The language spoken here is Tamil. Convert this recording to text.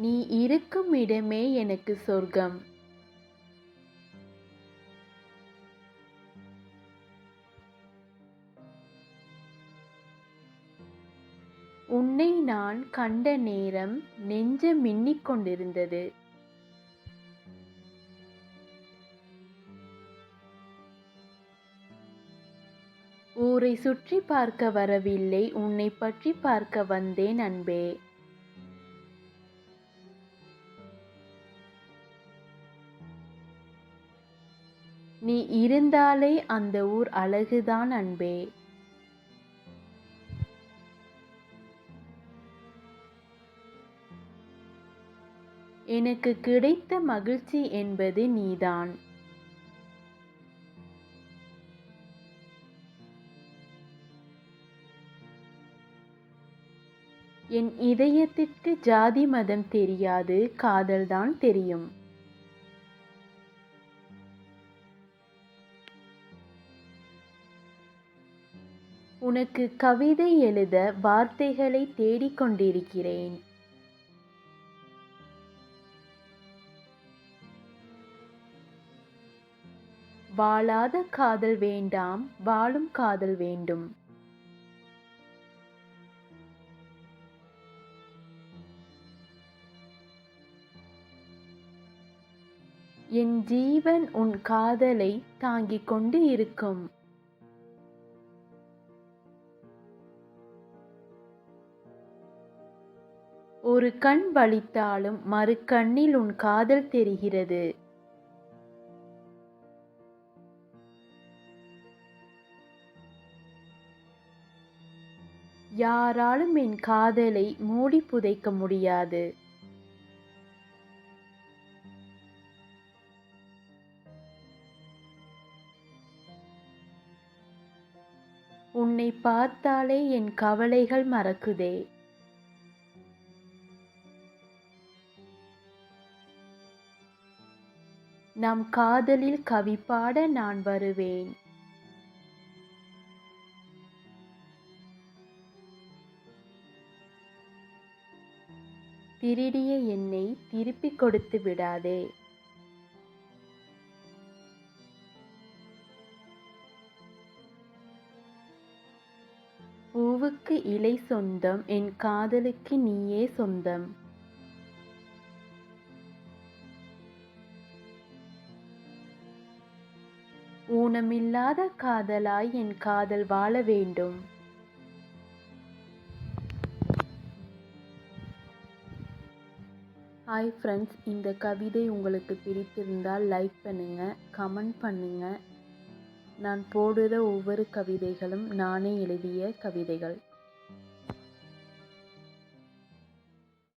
நீ இருக்கும் இடமே எனக்கு சொர்க்கம். உன்னை நான் கண்ட நேரம் நெஞ்சம் மின்னிக் கொண்டிருந்தது. ஊரை சுற்றி பார்க்க வரவில்லை, உன்னை பற்றி பார்க்க வந்தேன் அன்பே. நீ இருந்தாலே அந்த ஊர் அழகுதான் அன்பே. எனக்கு கிடைத்த மகிழ்ச்சி என்பது நீதான். என் இதயத்திற்கு ஜாதி மதம் தெரியாது, காதல்தான் தெரியும். உனக்கு கவிதை எழுத வார்த்தைகளை தேடிக்கொண்டிருக்கிறேன். வாழாத காதல் வேண்டாம், வாழும் காதல் வேண்டும். என் ஜீவன் உன் காதலை தாங்கிக் கொண்டு இருக்கும். ஒரு கண் வலித்தாலும் மறு கண்ணில் உன் காதல் தெரிகிறது. யாராலும் என் காதலை மூடி புதைக்க முடியாது. உன்னை பார்த்தாலே என் கவலைகள் மறக்குதே. நம் காதலில் கவி பாட நான் வருவேன். திருடிய என்னை திருப்பிக் கொடுத்து விடாதே. பூவுக்கு இலை சொந்தம், என் காதலுக்கு நீயே சொந்தம். ஊனமில்லாத காதலாய் என் காதல் வாழ வேண்டும். ஹாய் ஃப்ரெண்ட்ஸ், இந்த கவிதை உங்களுக்கு பிடித்திருந்தால் லைக் பண்ணுங்கள், கமெண்ட் பண்ணுங்கள். நான் போடுற ஒவ்வொரு கவிதைகளும் நானே எழுதிய கவிதைகள்.